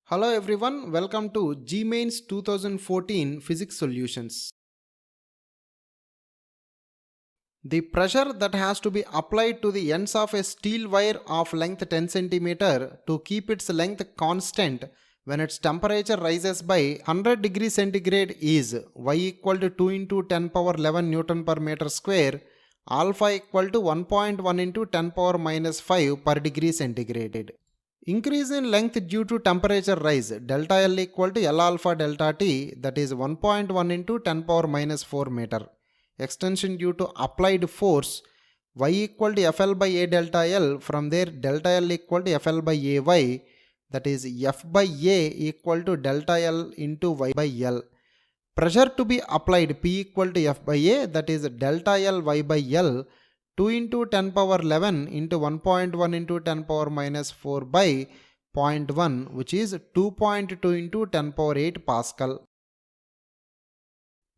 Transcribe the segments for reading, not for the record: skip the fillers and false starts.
Hello everyone, welcome to GMains 2014 Physics Solutions. The pressure that has to be applied to the ends of a steel wire of length 10 cm to keep its length constant when its temperature rises by 100 degrees centigrade is Y equal to 2 into 10 power 11 Newton per meter square, alpha equal to 1.1 into 10 power minus 5 per degree centigrade. Increase in length due to temperature rise, delta L equal to L alpha delta T, that is 1.1 into 10 power minus 4 meter. Extension due to applied force, Y equal to FL by A delta L, from there delta L equal to FL by AY, that is F by A equal to delta L into Y by L. Pressure to be applied, P equal to F by A, that is delta L Y by L, 2 into 10 power 11 into 1.1 into 10 power minus 4 by 0.1, which is 2.2 into 10 power 8 Pascal.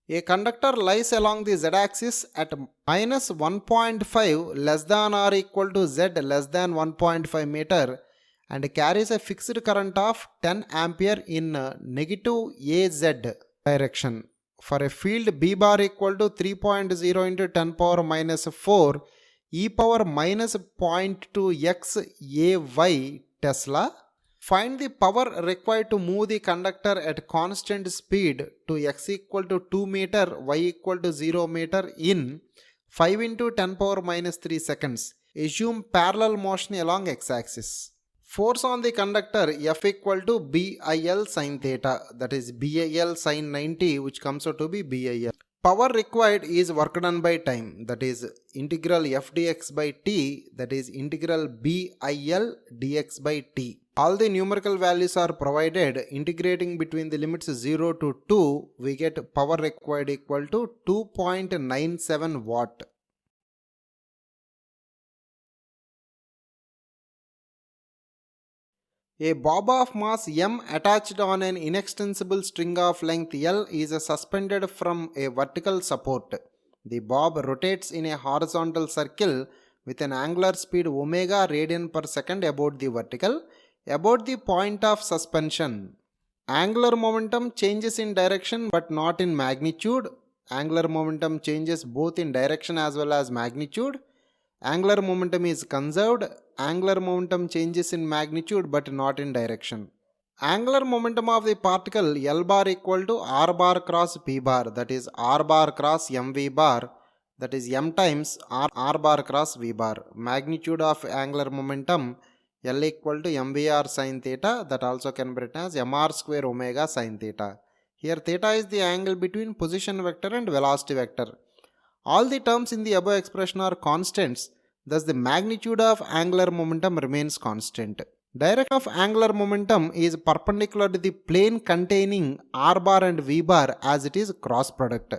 A conductor lies along the z-axis at minus 1.5 less than or equal to z less than 1.5 meter and carries a fixed current of 10 ampere in negative AZ direction. For a field B bar equal to 3.0 into 10 power minus 4 e power minus 0.2 x AY Tesla, find the power required to move the conductor at constant speed to x equal to 2 meter, y equal to 0 meter in 5 into 10 power minus 3 seconds. Assume parallel motion along x-axis. Force on the conductor F equal to BIL sin theta, that is BIL sin 90, which comes out to be BIL. Power required is work done by time, that is integral f dx by t, that is integral BIL dx by t. All the numerical values are provided. Integrating between the limits 0 to 2, we get power required equal to 2.97 watt. A bob of mass m attached on an inextensible string of length L is suspended from a vertical support. The bob rotates in a horizontal circle with an angular speed omega radian per second about the vertical, about the point of suspension. Angular momentum changes in direction but not in magnitude. Angular momentum changes both in direction as well as magnitude. Angular momentum is conserved. Angular momentum changes in magnitude but not in direction. Angular momentum of the particle L bar equal to R bar cross P bar, that is R bar cross mv bar, that is m times R bar cross v bar. Magnitude of angular momentum L equal to mvr sin theta, that also can be written as mr square omega sin theta. Here theta is the angle between position vector and velocity vector. All the terms in the above expression are constants, thus the magnitude of angular momentum remains constant. Direction of angular momentum is perpendicular to the plane containing r bar and v bar as it is cross product.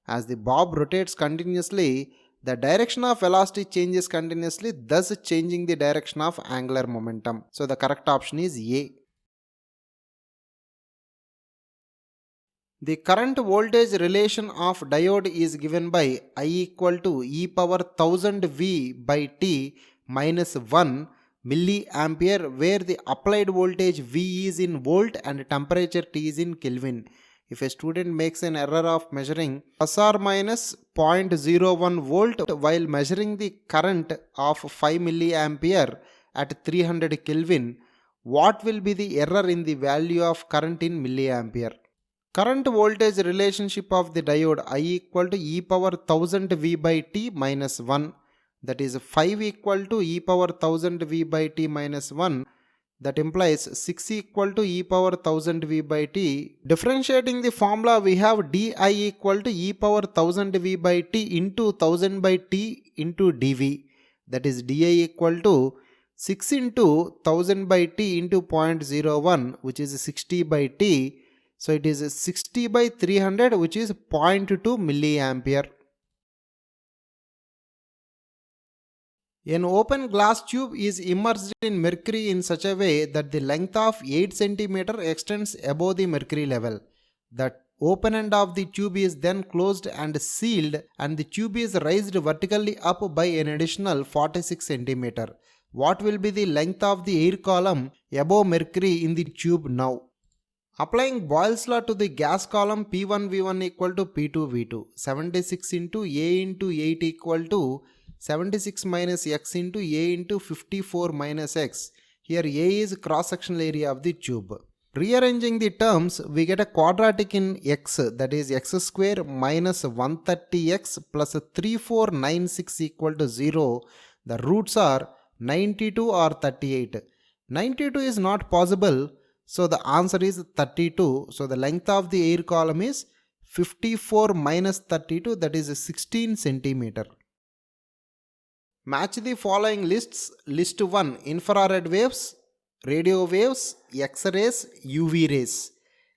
As the bob rotates continuously, the direction of velocity changes continuously, thus changing the direction of angular momentum. So the correct option is A. The current voltage relation of diode is given by I equal to e power 1000 V by T minus 1 milliampere, where the applied voltage V is in volt and temperature T is in Kelvin. If a student makes an error of measuring plus or minus 0.01 volt while measuring the current of 5 milliampere at 300 Kelvin, what will be the error in the value of current in milliampere? Current voltage relationship of the diode I equal to e power 1000 V by T minus 1, that is 5 equal to e power 1000 V by T minus 1, that implies 6 equal to e power 1000 V by T. Differentiating the formula, we have di equal to e power 1000 V by T into 1000 by T into dV, that is di equal to 6 into 1000 by T into 0.01, which is 60 by T. So it is 60 by 300, which is 0.2 milliampere. An open glass tube is immersed in mercury in such a way that the length of 8 cm extends above the mercury level. The open end of the tube is then closed and sealed, and the tube is raised vertically up by an additional 46 cm. What will be the length of the air column above mercury in the tube now? Applying Boyle's law to the gas column, P1V1 equal to P2V2. 76 into A into 8 equal to 76 minus X into A into 54 minus X. Here A is cross-sectional area of the tube. Rearranging the terms, we get a quadratic in X, that is X square minus 130X plus 3496 equal to 0. The roots are 92 or 38. 92 is not possible. So the answer is 32. So the length of the air column is 54 minus 32, that is 16 centimeter. Match the following lists. List 1, infrared waves, radio waves, X-rays, UV rays.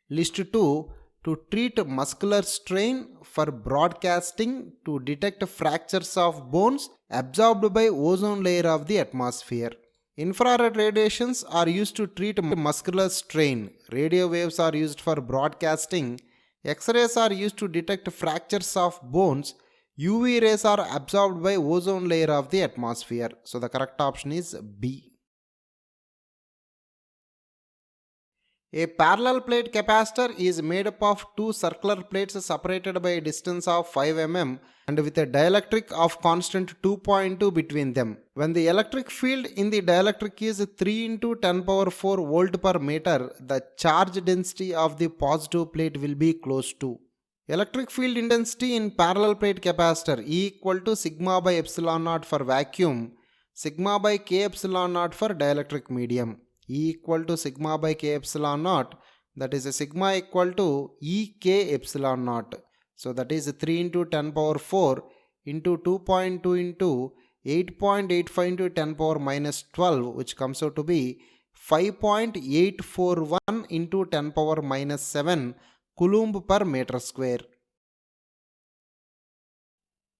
List 2, to treat muscular strain for broadcasting to detect fractures of bones absorbed by ozone layer of the atmosphere. Infrared radiations are used to treat muscular strain. Radio waves are used for broadcasting. X-rays are used to detect fractures of bones. UV rays are absorbed by ozone layer of the atmosphere. So the correct option is B. A parallel plate capacitor is made up of two circular plates separated by a distance of 5 mm and with a dielectric of constant 2.2 between them. When the electric field in the dielectric is 3 into 10 power 4 volt per meter, the charge density of the positive plate will be close to. Electric field intensity in parallel plate capacitor E equal to sigma by epsilon naught for vacuum, sigma by k epsilon naught for dielectric medium. E equal to sigma by k epsilon naught, that is a sigma equal to E k epsilon naught. So that is 3 into 10 power 4 into 2.2 into 8.85 into 10 power minus 12, which comes out to be 5.841 into 10 power minus 7 Coulomb per meter square.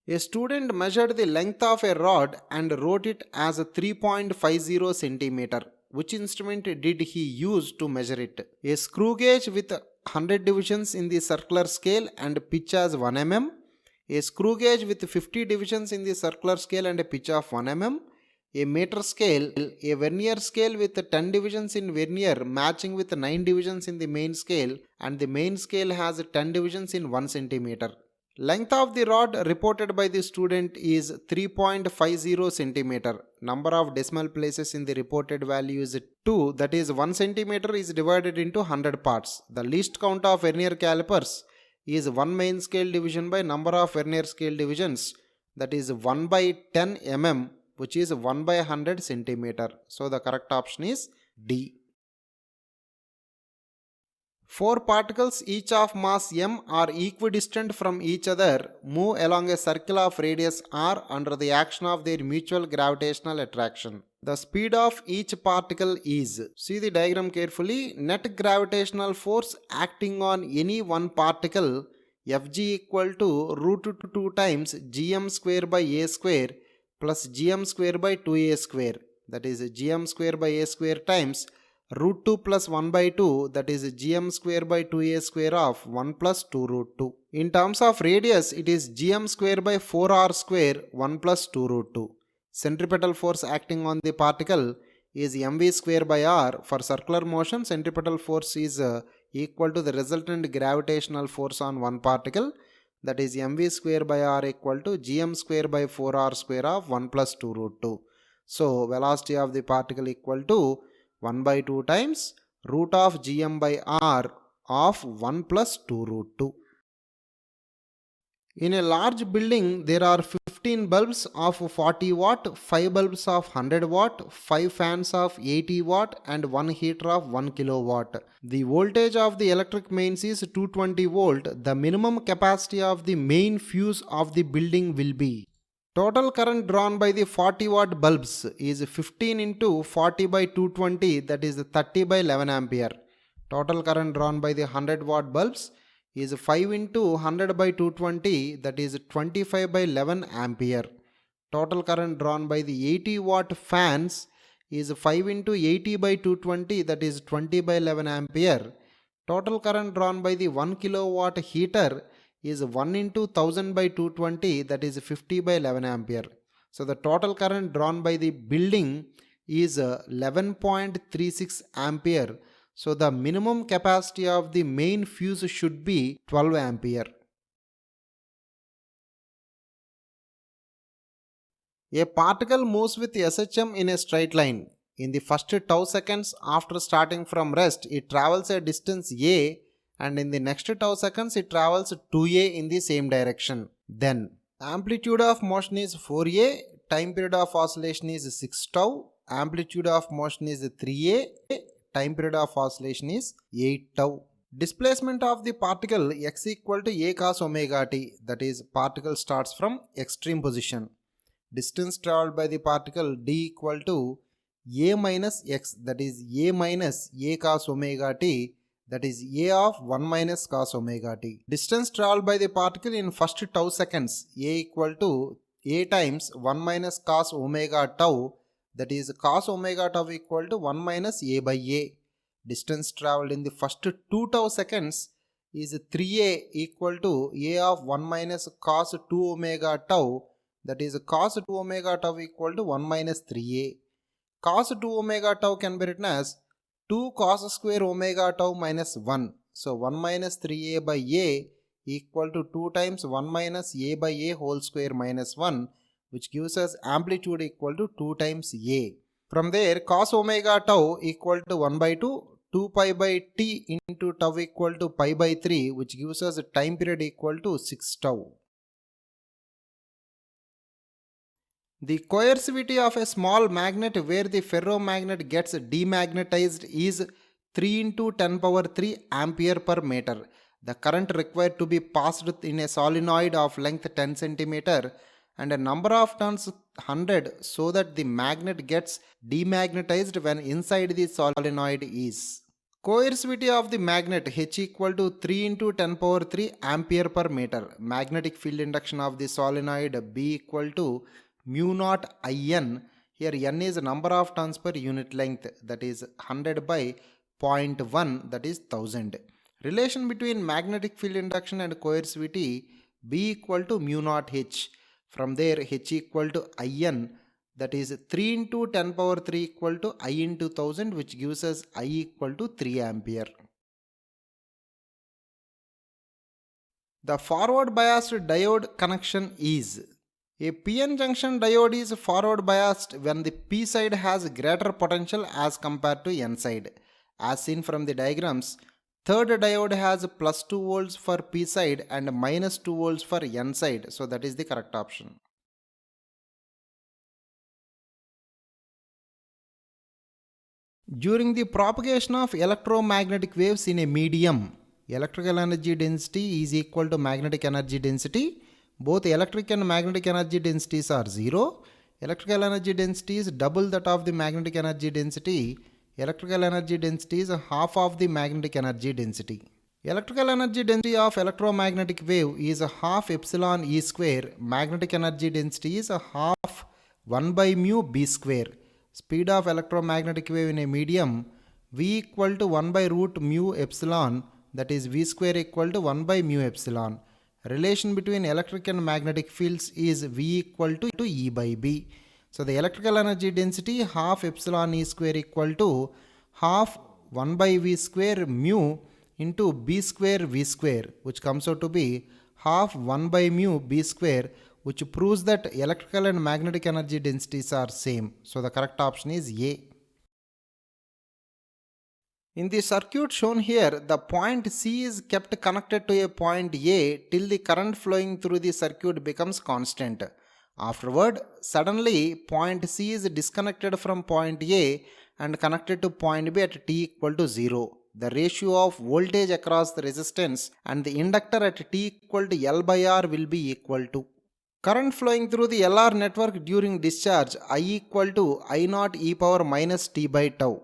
A student measured the length of a rod and wrote it as 3.50 centimeter. Which instrument did he use to measure it? A screw gauge with 100 divisions in the circular scale and pitch as 1 mm. A screw gauge with 50 divisions in the circular scale and a pitch of 1 mm. A meter scale, a vernier scale with 10 divisions in vernier matching with 9 divisions in the main scale, and the main scale has 10 divisions in 1 centimeter. Length of the rod reported by the student is 3.50 centimeter. Number of decimal places in the reported value is 2, that is 1 centimeter is divided into 100 parts. The least count of vernier calipers is 1 main scale division by number of vernier scale divisions, that is 1 by 10 mm, which is 1 by 100 centimeter. So the correct option is D. 4 particles each of mass m are equidistant from each other move along a circle of radius r under the action of their mutual gravitational attraction. The speed of each particle is, see the diagram carefully, net gravitational force acting on any one particle Fg equal to root 2 times gm square by a square plus gm square by 2a square, that is gm square by a square times root 2 plus 1 by 2, that is gm square by 2a square of 1 plus 2 root 2. In terms of radius, it is gm square by 4r square 1 plus 2 root 2. Centripetal force acting on the particle is mv square by r. For circular motion, centripetal force is equal to the resultant gravitational force on one particle, that is mv square by r equal to gm square by 4r square of 1 plus 2 root 2. So velocity of the particle equal to 1 by 2 times root of gm by r of 1 plus 2 root 2. In a large building, there are 15 bulbs of 40 watt, 5 bulbs of 100 watt, 5 fans of 80 watt and 1 heater of 1 kilowatt. The voltage of the electric mains is 220 volt. The minimum capacity of the main fuse of the building will be. Total current drawn by the 40 watt bulbs is 15 into 40 by 220, that is 30 by 11 ampere. Total current drawn by the 100 watt bulbs is 5 into 100 by 220, that is 25 by 11 ampere. Total current drawn by the 80 watt fans is 5 into 80 by 220, that is 20 by 11 ampere. Total current drawn by the 1 kilowatt heater is 1 into 1000 by 220, that is 50 by 11 ampere. So the total current drawn by the building is 11.36 ampere. So the minimum capacity of the main fuse should be 12 ampere. A particle moves with SHM in a straight line. In the first tau seconds after starting from rest, it travels a distance a, and in the next tau seconds it travels 2a in the same direction. Then amplitude of motion is 4a, time period of oscillation is 6 tau, amplitude of motion is 3a, time period of oscillation is 8 tau. Displacement of the particle x equal to a cos omega t, that is particle starts from extreme position. Distance traveled by the particle d equal to a minus x, that is a minus a cos omega t, that is a of 1 minus cos omega t. Distance traveled by the particle in first tau seconds, a equal to a times 1 minus cos omega tau, that is cos omega tau equal to 1 minus a by a. Distance traveled in the first 2 tau seconds is 3a equal to a of 1 minus cos 2 omega tau, that is cos 2 omega tau equal to 1 minus 3a. Cos 2 omega tau can be written as 2 cos square omega tau minus 1. So 1 minus 3a by a equal to 2 times 1 minus a by a whole square minus 1, which gives us amplitude equal to 2 times a. From there, cos omega tau equal to 1 by 2, 2 pi by t into tau equal to pi by 3, which gives us a time period equal to 6 tau. The coercivity of a small magnet where the ferromagnet gets demagnetized is 3 into 10 power 3 ampere per meter. The current required to be passed in a solenoid of length 10 centimeter and a number of turns 100 so that the magnet gets demagnetized when inside the solenoid is. Coercivity of the magnet H equal to 3 into 10 power 3 ampere per meter. Magnetic field induction of the solenoid B equal to mu naught In. Here n is number of turns per unit length, that is 100 by 0.1, that is 1000. Relation between magnetic field induction and coercivity B equal to mu naught H. From there H equal to In, that is 3 into 10 power 3 equal to I into 1000, which gives us I equal to 3 ampere. The forward biased diode connection is: a PN junction diode is forward biased when the P side has greater potential as compared to N side. As seen from the diagrams, third diode has plus 2 volts for P side and minus 2 volts for N side. So that is the correct option. During the propagation of electromagnetic waves in a medium, electrical energy density is equal to magnetic energy density. Both electric and magnetic energy densities are 0. Electrical energy density is double that of the magnetic energy density. Electrical energy density is half of the magnetic energy density. Electrical energy density of electromagnetic wave is half epsilon E square. Magnetic energy density is half 1 by mu B square. Speed of electromagnetic wave in a medium V equal to 1 by root mu epsilon, that is V square equal to 1 by mu epsilon. Relation between electric and magnetic fields is V equal to E by B. So the electrical energy density half epsilon E square equal to half 1 by V square mu into B square V square, which comes out to be half 1 by mu B square, which proves that electrical and magnetic energy densities are same. So the correct option is A. In the circuit shown here, the point C is kept connected to a point A till the current flowing through the circuit becomes constant. Afterward, suddenly point C is disconnected from point A and connected to point B at t equal to 0. The ratio of voltage across the resistance and the inductor at t equal to L by R will be equal to. Current flowing through the LR network during discharge I equal to I naught e power minus t by tau.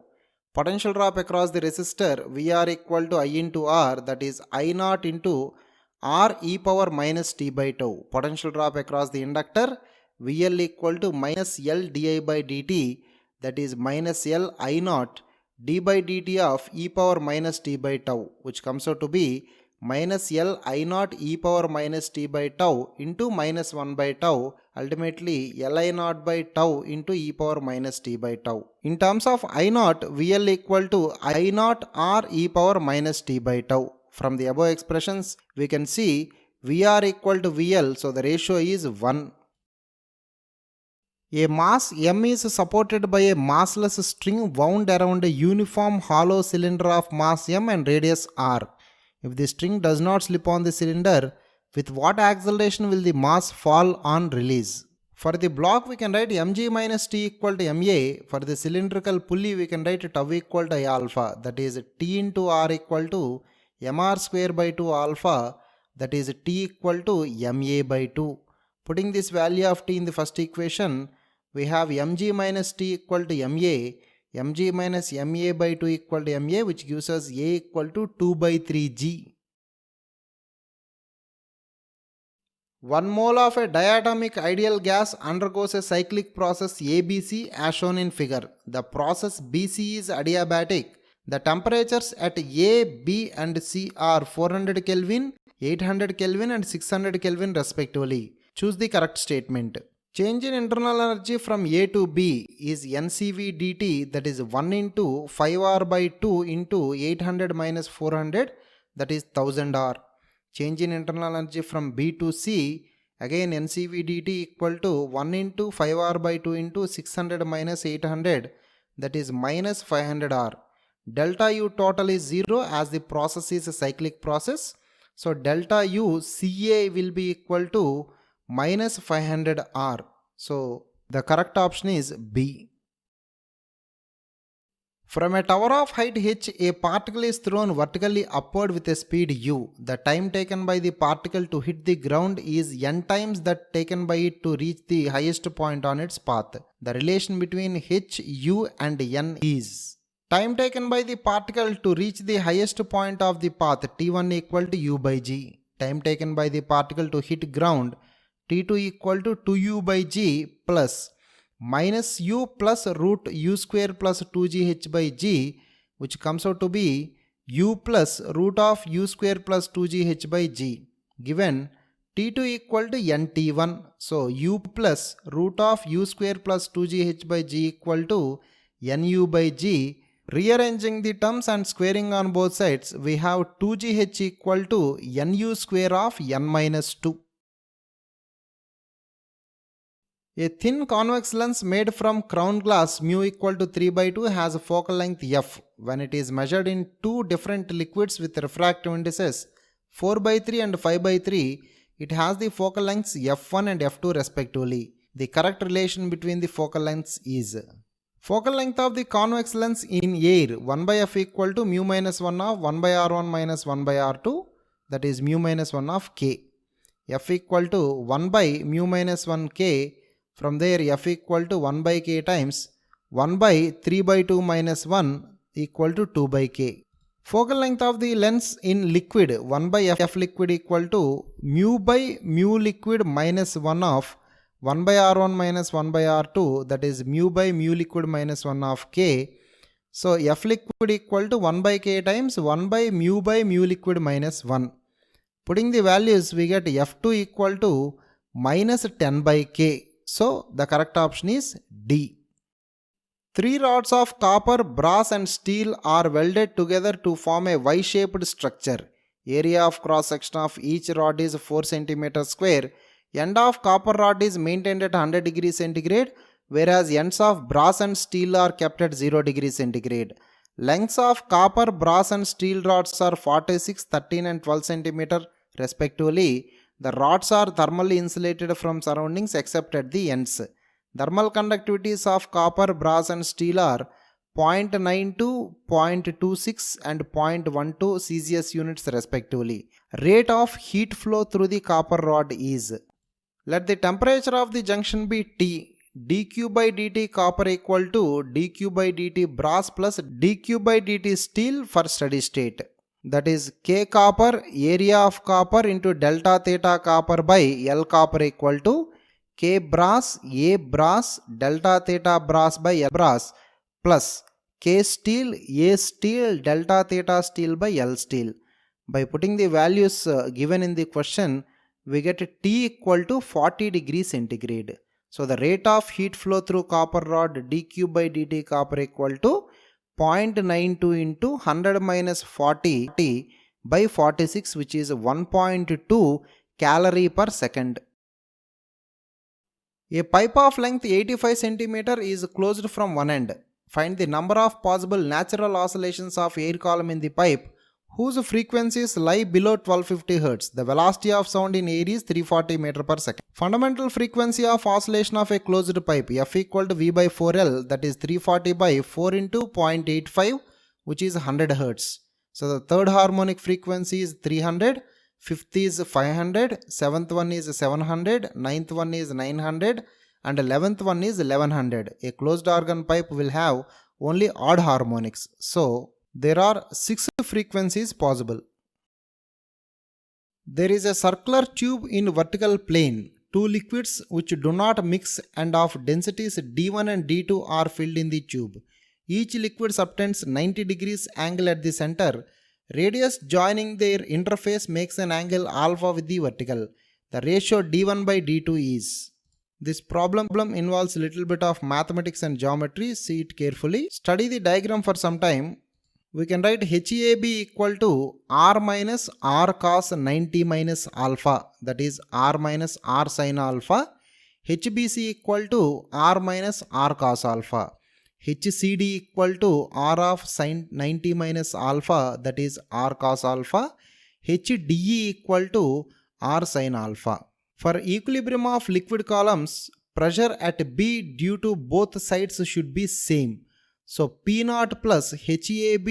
Potential drop across the resistor VR equal to I into R, that is I naught into R e power minus t by tau. Potential drop across the inductor VL equal to minus L di by dt, that is minus L I naught d by dt of e power minus t by tau, which comes out to be minus L I naught e power minus t by tau into minus 1 by tau, ultimately Li naught by tau into e power minus t by tau. In terms of I naught, VL equal to I naught r e power minus t by tau. From the above expressions, we can see VR equal to VL, so the ratio is 1. A mass M is supported by a massless string wound around a uniform hollow cylinder of mass M and radius r. If the string does not slip on the cylinder, with what acceleration will the mass fall on release? For the block, we can write mg minus t equal to ma. For the cylindrical pulley, we can write tau equal to I alpha, that is t into r equal to mr square by 2 alpha, that is t equal to ma by 2. Putting this value of t in the first equation, we have mg minus t equal to ma, mg minus ma by 2 equal to ma, which gives us a equal to 2 by 3g. 1 mole of a diatomic ideal gas undergoes a cyclic process ABC as shown in figure. The process BC is adiabatic. The temperatures at A, B and C are 400 Kelvin, 800 Kelvin and 600 Kelvin respectively. Choose the correct statement. Change in internal energy from A to B is NCV dt, that is 1 into 5R by 2 into 800 minus 400, that is 1000 R. Change in internal energy from B to C, again NCV dt equal to 1 into 5R by 2 into 600 minus 800, that is minus 500 R. Delta U total is 0 as the process is a cyclic process. So delta U Ca will be equal to minus 500 R. So the correct option is B. From a tower of height h, a particle is thrown vertically upward with a speed u. The time taken by the particle to hit the ground is n times that taken by it to reach the highest point on its path. The relation between h, u and n is time taken by the particle to reach the highest point of the path t1 equal to u by g. Time taken by the particle to hit ground t2 equal to 2u by g plus minus u plus root u square plus 2gh by g, which comes out to be u plus root of u square plus 2gh by g, given t2 equal to nt1. So u plus root of u square plus 2gh by g equal to nu by g. Rearranging the terms and squaring on both sides, we have 2gh equal to nu square of n minus 2. A thin convex lens made from crown glass mu equal to 3 by 2 has a focal length f. When it is measured in two different liquids with refractive indices 4 by 3 and 5 by 3, it has the focal lengths f1 and f2 respectively. The correct relation between the focal lengths is focal length of the convex lens in air 1 by f equal to mu minus 1 of 1 by r1 minus 1 by r2, that is mu minus 1 of k. F equal to 1 by mu minus 1 k. From there f equal to 1 by k times 1 by 3 by 2 minus 1 equal to 2 by k. Focal length of the lens in liquid 1 by f liquid equal to mu by mu liquid minus 1 of 1 by r1 minus 1 by r2, that is mu by mu liquid minus 1 of k. So f liquid equal to 1 by k times 1 by mu liquid minus 1. Putting the values, we get f2 equal to minus 10 by k. So the correct option is D. 3 rods of copper, brass and steel are welded together to form a Y-shaped structure. Area of cross section of each rod is 4 cm square. End of copper rod is maintained at 100 degrees centigrade, whereas ends of brass and steel are kept at 0 degrees centigrade. Lengths of copper, brass and steel rods are 46, 13 and 12 cm respectively. The rods are thermally insulated from surroundings except at the ends. Thermal conductivities of copper, brass and steel are 0.92, 0.26 and 0.12 Celsius units respectively. Rate of heat flow through the copper rod is, let the temperature of the junction be T. dq by dt copper equal to dq by dt brass plus dq by dt steel for steady state. That is K copper area of copper into delta theta copper by L copper equal to K brass A brass delta theta brass by L brass plus K steel A steel delta theta steel by L steel. By putting the values given in the question, we get T equal to 40 degrees centigrade. So the rate of heat flow through copper rod dQ by dt copper equal to 0.92 into 100 minus 40 by 46, which is 1.2 calorie per second. A pipe of length 85 cm is closed from one end. Find the number of possible natural oscillations of air column in the pipe whose frequencies lie below 1250 Hz. The velocity of sound in air is 340 meter per second. Fundamental frequency of oscillation of a closed pipe F equal to V by 4L, that is 340 by 4 into 0.85, which is 100 Hz. So the third harmonic frequency is 300, fifth is 500, seventh one is 700, ninth one is 900, and 11th one is 1100. A closed organ pipe will have only odd harmonics. So there are 6 frequencies possible. There is a circular tube in vertical plane. Two liquids which do not mix and of densities D1 and D2 are filled in the tube. Each liquid subtends 90 degrees angle at the center. Radius joining their interface makes an angle alpha with the vertical. The ratio D1 by D2 is. This problem involves a little bit of mathematics and geometry. See it carefully. Study the diagram for some time. We can write HAB equal to R minus R cos 90 minus alpha, that is R minus R sin alpha. HBC equal to R minus R cos alpha. HCD equal to R of sin 90 minus alpha, that is R cos alpha. HDE equal to R sin alpha. For equilibrium of liquid columns, pressure at B due to both sides should be same. So P naught plus HAB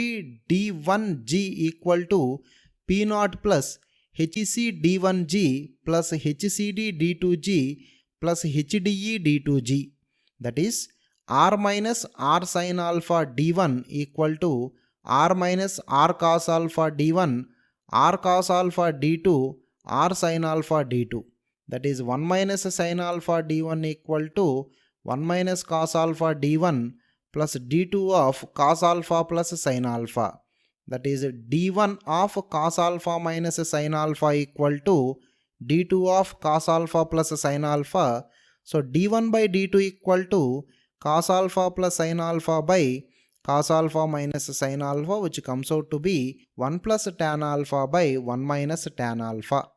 D1G equal to P naught plus HC D1G plus HCD D2G plus HDE D2G. That is R minus R sin alpha D1 equal to R minus R cos alpha D1, R cos alpha D2, R sin alpha D2. That is 1 minus sin alpha D1 equal to 1 minus cos alpha D1 plus D2 of cos alpha plus sin alpha. That is D1 of cos alpha minus sin alpha equal to D2 of cos alpha plus sin alpha. So D1 by D2 equal to cos alpha plus sin alpha by cos alpha minus sin alpha, which comes out to be 1 plus tan alpha by 1 minus tan alpha.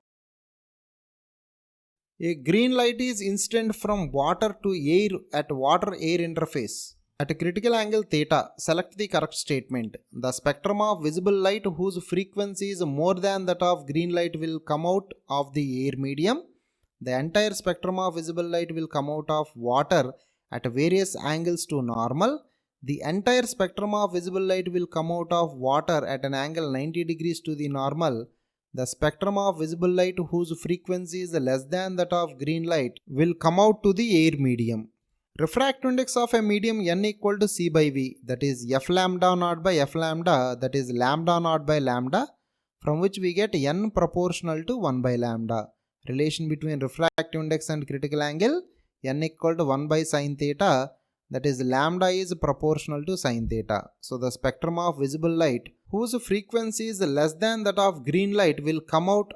A green light is incident from water to air at water-air interface. At a critical angle theta, select the correct statement. The spectrum of visible light whose frequency is more than that of green light will come out of the air medium. The entire spectrum of visible light will come out of water at various angles to normal. The entire spectrum of visible light will come out of water at an angle 90 degrees to the normal. The spectrum of visible light whose frequency is less than that of green light will come out to the air medium. Refractive index of a medium n equal to C by V, that is F lambda naught by F lambda, that is lambda naught by lambda, from which we get n proportional to 1 by lambda. Relation between refractive index and critical angle, n equal to 1 by sin theta, that is lambda is proportional to sin theta. So the spectrum of visible light whose frequency is less than that of green light will come out.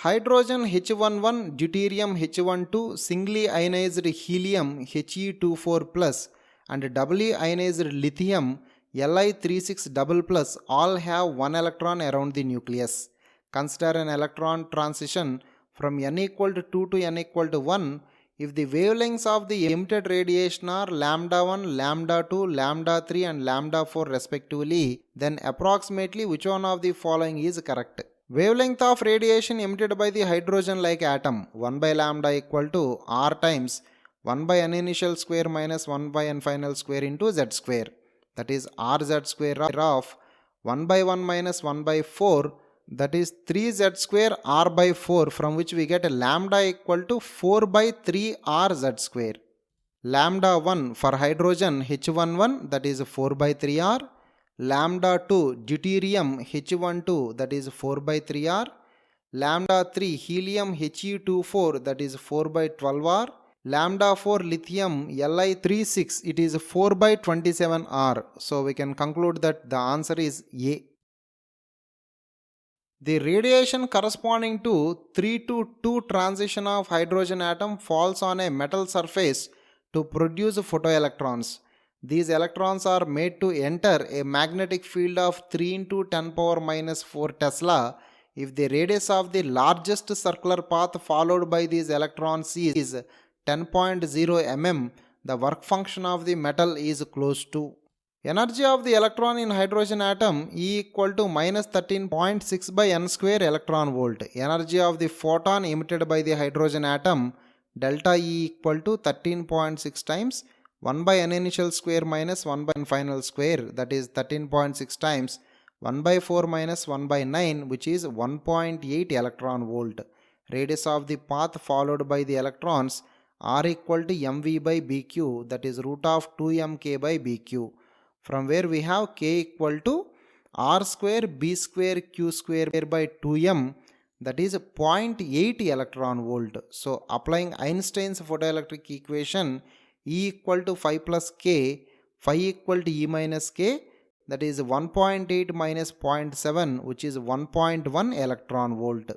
Hydrogen H11, deuterium H12, singly ionized helium He24+, and doubly ionized lithium Li36++ all have one electron around the nucleus. Consider an electron transition from n equal to 2 to n equal to 1. If the wavelengths of the emitted radiation are lambda 1, lambda 2, lambda 3 and lambda 4 respectively, then approximately which one of the following is correct? Wavelength of radiation emitted by the hydrogen-like atom 1 by lambda equal to R times 1 by n initial square minus 1 by n final square into z square. That is RZ square of 1 by 1 minus 1 by 4, that is 3z square R by 4, from which we get a lambda equal to 4 by 3 RZ square. Lambda 1 for hydrogen H11, that is 4 by 3 R. Lambda 2 deuterium H12, that is 4 by 3R. Lambda 3 helium He24, that is 4 by 12R. Lambda for lithium Li36, it is 4 by 27 R. So we can conclude that the answer is A. The radiation corresponding to 3 to 2 transition of hydrogen atom falls on a metal surface to produce photoelectrons. These electrons are made to enter a magnetic field of 3 into 10 power minus 4 Tesla if the radius of the largest circular path followed by these electrons is 10.0 mm. The work function of the metal is close to. Energy of the electron in hydrogen atom E equal to minus 13.6 by n square electron volt. Energy of the photon emitted by the hydrogen atom delta E equal to 13.6 times 1 by n initial square minus 1 by n final square, that is 13.6 times 1 by 4 minus 1 by 9, which is 1.8 electron volt. Radius of the path followed by the electrons R equal to mv by bq, that is root of 2mk by bq. From where we have k equal to r square b square q square by 2m, that is 0.8 electron volt. So applying Einstein's photoelectric equation, E equal to 5 plus k, phi equal to E minus k, that is 1.8 minus 0.7, which is 1.1 electron volt.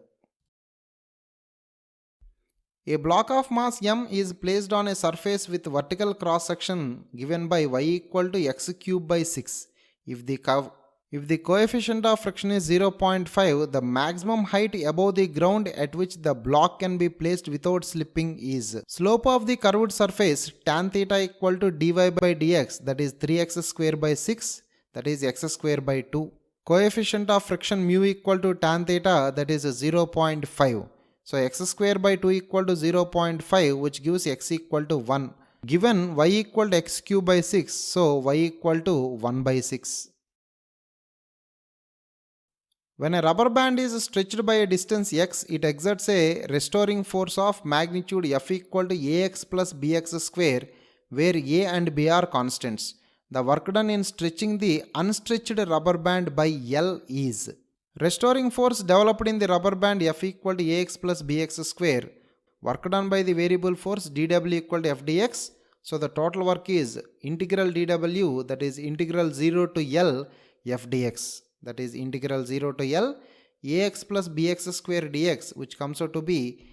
A block of mass m is placed on a surface with vertical cross section given by y equal to x cube by 6. If the coefficient of friction is 0.5, the maximum height above the ground at which the block can be placed without slipping is. Slope of the curved surface tan theta equal to dy by dx, that is 3x square by 6, that is x square by 2. Coefficient of friction mu equal to tan theta, that is 0.5. So x square by 2 equal to 0.5, which gives x equal to 1. Given y equal to x cube by 6, so y equal to 1 by 6. When a rubber band is stretched by a distance x, it exerts a restoring force of magnitude F equal to ax plus bx square, where a and b are constants. The work done in stretching the unstretched rubber band by L is. Restoring force developed in the rubber band F equal to ax plus bx square. Work done by the variable force dw equal to f dx. So the total work is integral dw, that is integral 0 to L f dx. That is integral 0 to L ax plus bx square dx, which comes out to be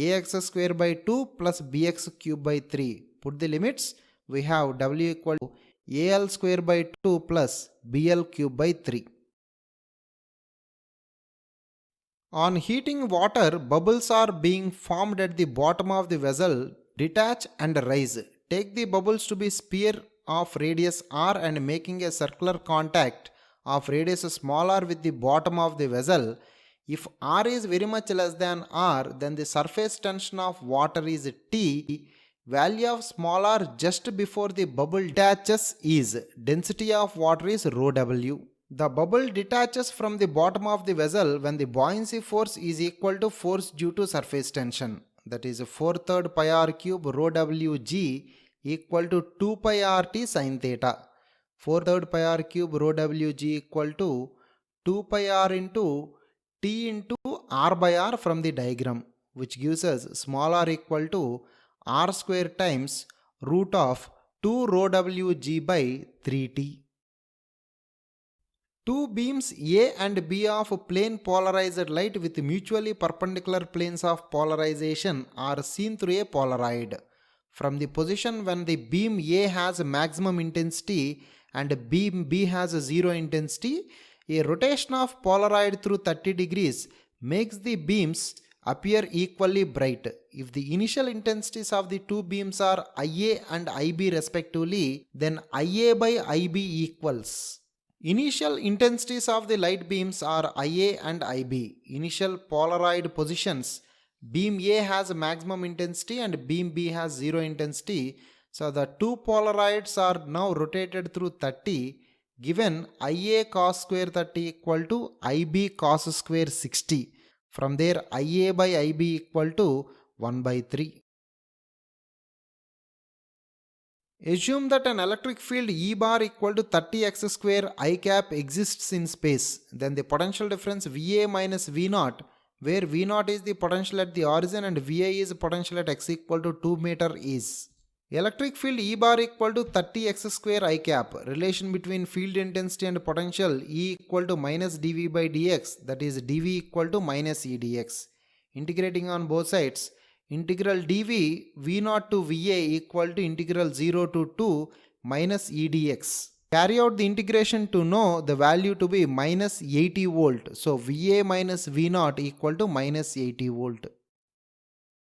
ax square by 2 plus bx cube by 3. Put the limits. We have w equal to al square by 2 plus bl cube by 3. On heating water, bubbles are being formed at the bottom of the vessel. Detach and rise. Take the bubbles to be sphere of radius r and making a circular contact of radius smaller with the bottom of the vessel. If r is very much less than r, then the surface tension of water is T. Value of small r just before the bubble detaches is density of water is rho w. The bubble detaches from the bottom of the vessel when the buoyancy force is equal to force due to surface tension. That is 4/3 pi r cube rho wg equal to 2 pi rt sin theta. 4/3 pi r cube rho wg equal to 2 pi r into t into r by r from the diagram, which gives us small r equal to r square times root of 2 rho wg by 3t. Two beams A and B of plane polarized light with mutually perpendicular planes of polarization are seen through a Polaroid. From the position when the beam A has maximum intensity and beam B has zero intensity, a rotation of Polaroid through 30 degrees makes the beams appear equally bright. If the initial intensities of the two beams are IA and IB respectively, then IA by IB equals. Initial intensities of the light beams are IA and IB. Initial Polaroid positions. Beam A has maximum intensity and beam B has zero intensity. So the two Polaroids are now rotated through 30. Given IA cos square 30 equal to IB cos square 60. From there IA by IB equal to 1 by 3. Assume that an electric field E bar equal to 30x square I cap exists in space. Then the potential difference VA minus V naught where V0 is the potential at the origin and Vi is potential at x equal to 2 meter is. Electric field E bar equal to 30 x square I cap. Relation between field intensity and potential E equal to minus dV by dx, that is dV equal to minus E dx. Integrating on both sides, integral dV V0 to Va equal to integral 0 to 2 minus E dx. Carry out the integration to know the value to be minus 80 volt. So Va minus V0 equal to minus 80 volt.